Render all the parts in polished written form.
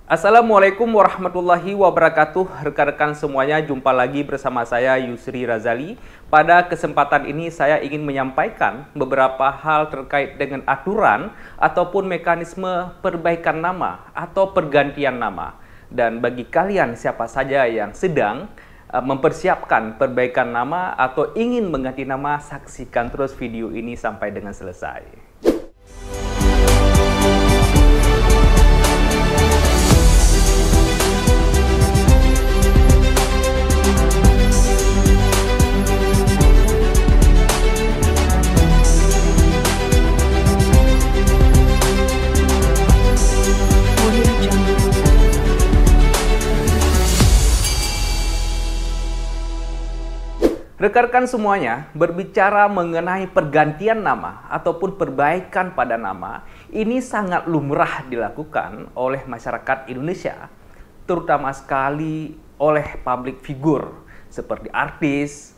Assalamualaikum warahmatullahi wabarakatuh. Rekan-rekan semuanya, jumpa lagi bersama saya Yusri Razali. Pada kesempatan ini saya ingin menyampaikan beberapa hal terkait dengan aturan ataupun mekanisme perbaikan nama atau pergantian nama. Dan bagi kalian siapa saja yang sedang mempersiapkan perbaikan nama atau ingin mengganti nama, saksikan terus video ini sampai dengan selesai. Rekan-rekan semuanya, berbicara mengenai pergantian nama ataupun perbaikan pada nama, ini sangat lumrah dilakukan oleh masyarakat Indonesia, terutama sekali oleh public figure seperti artis,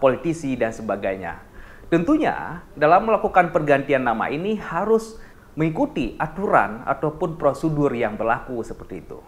politisi, dan sebagainya. Tentunya, dalam melakukan pergantian nama ini harus mengikuti aturan ataupun prosedur yang berlaku seperti itu.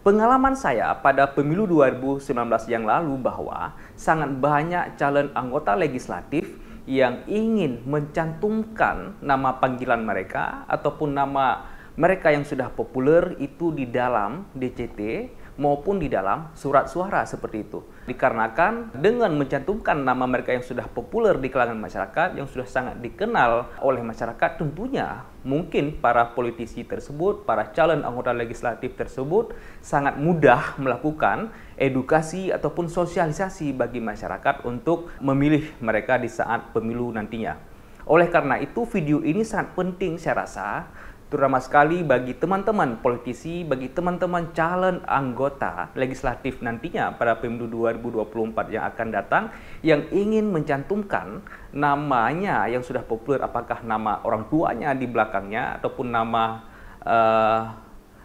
Pengalaman saya pada pemilu 2019 yang lalu bahwa sangat banyak calon anggota legislatif yang ingin mencantumkan nama panggilan mereka ataupun nama mereka yang sudah populer itu di dalam DCT maupun di dalam surat suara seperti itu. Dikarenakan dengan mencantumkan nama mereka yang sudah populer di kalangan masyarakat, yang sudah sangat dikenal oleh masyarakat, tentunya mungkin para politisi tersebut, para calon anggota legislatif tersebut sangat mudah melakukan edukasi ataupun sosialisasi bagi masyarakat untuk memilih mereka di saat pemilu nantinya. Oleh karena itu, video ini sangat penting saya rasa, terutama sekali bagi teman-teman politisi, bagi teman-teman calon anggota legislatif nantinya pada pemilu 2024 yang akan datang, yang ingin mencantumkan namanya yang sudah populer, apakah nama orang tuanya di belakangnya ataupun nama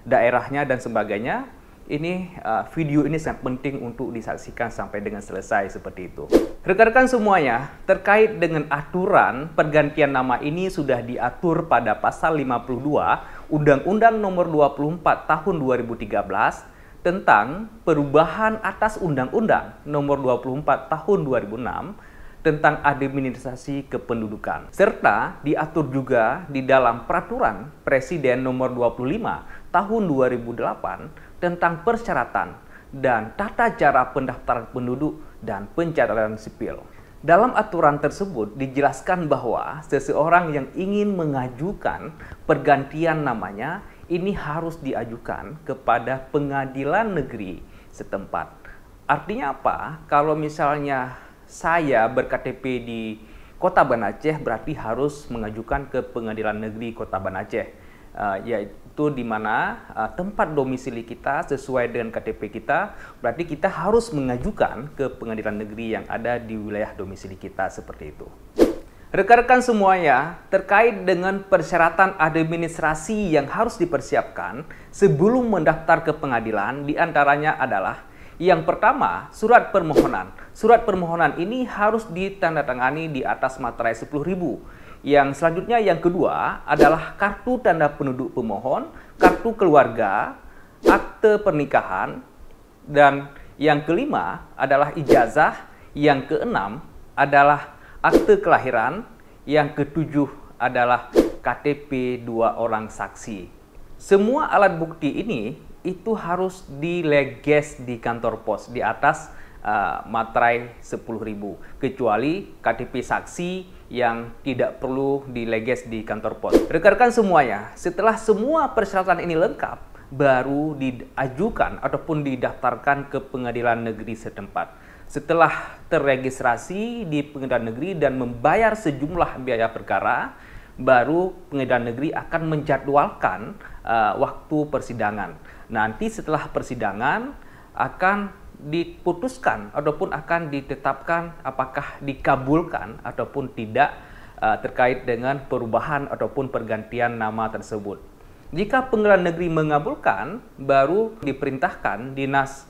daerahnya dan sebagainya. Video ini sangat penting untuk disaksikan sampai dengan selesai seperti itu. Rekan-rekan semuanya, terkait dengan aturan pergantian nama ini sudah diatur pada pasal 52 Undang-Undang Nomor 24 Tahun 2013 tentang perubahan atas Undang-Undang Nomor 24 Tahun 2006 tentang administrasi kependudukan, serta diatur juga di dalam Peraturan Presiden Nomor 25 Tahun 2008 tentang persyaratan dan tata cara pendaftaran penduduk dan pencatatan sipil. Dalam aturan tersebut dijelaskan bahwa seseorang yang ingin mengajukan pergantian namanya ini harus diajukan kepada pengadilan negeri setempat. Artinya apa? Kalau misalnya saya ber-KTP di Kota Banda Aceh, berarti harus mengajukan ke pengadilan negeri Kota Banda Aceh, yaitu di mana tempat domisili kita sesuai dengan KTP kita, berarti kita harus mengajukan ke pengadilan negeri yang ada di wilayah domisili kita seperti itu. Rekan-rekan semuanya, terkait dengan persyaratan administrasi yang harus dipersiapkan sebelum mendaftar ke pengadilan, diantaranya adalah yang pertama, surat permohonan. Surat permohonan ini harus ditandatangani di atas materai 10.000. Yang selanjutnya, yang kedua adalah kartu tanda penduduk pemohon, kartu keluarga, akte pernikahan, dan yang kelima adalah ijazah, yang keenam adalah akte kelahiran, yang ketujuh adalah KTP 2 orang saksi. Semua alat bukti ini itu harus dileges di kantor pos di atas materai 10.000, kecuali KTP saksi yang tidak perlu dileges di kantor pos. Rekan-rekan semuanya, setelah semua persyaratan ini lengkap, baru diajukan ataupun didaftarkan ke pengadilan negeri setempat. Setelah terregistrasi di pengadilan negeri dan membayar sejumlah biaya perkara, baru pengadilan negeri akan menjadwalkan waktu persidangan. Nanti setelah persidangan akan diputuskan ataupun akan ditetapkan apakah dikabulkan ataupun tidak terkait dengan perubahan ataupun pergantian nama tersebut. Jika pengadilan negeri mengabulkan, baru diperintahkan dinas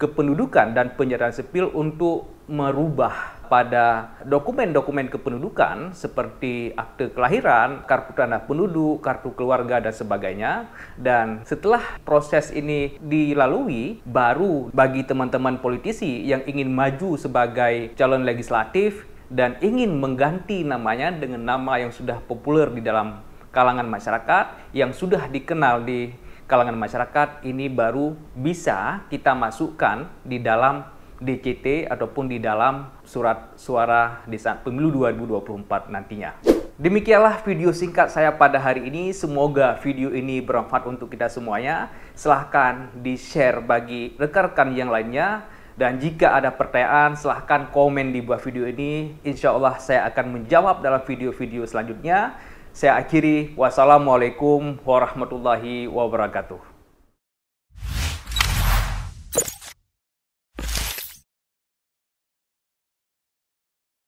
kependudukan dan pencatatan sipil untuk merubah pada dokumen-dokumen kependudukan seperti akte kelahiran, kartu tanda penduduk, kartu keluarga, dan sebagainya. Dan setelah proses ini dilalui, baru bagi teman-teman politisi yang ingin maju sebagai calon legislatif dan ingin mengganti namanya dengan nama yang sudah populer di dalam kalangan masyarakat, yang sudah dikenal di kalangan masyarakat, ini baru bisa kita masukkan di dalam DCT ataupun di dalam surat suara di saat pemilu 2024 nantinya. Demikianlah video singkat saya pada hari ini. Semoga video ini bermanfaat untuk kita semuanya. Silahkan di-share bagi rekan-rekan yang lainnya. Dan jika ada pertanyaan, silahkan komen di bawah video ini. Insya Allah saya akan menjawab dalam video-video selanjutnya. Saya akhiri. Wassalamualaikum warahmatullahi wabarakatuh.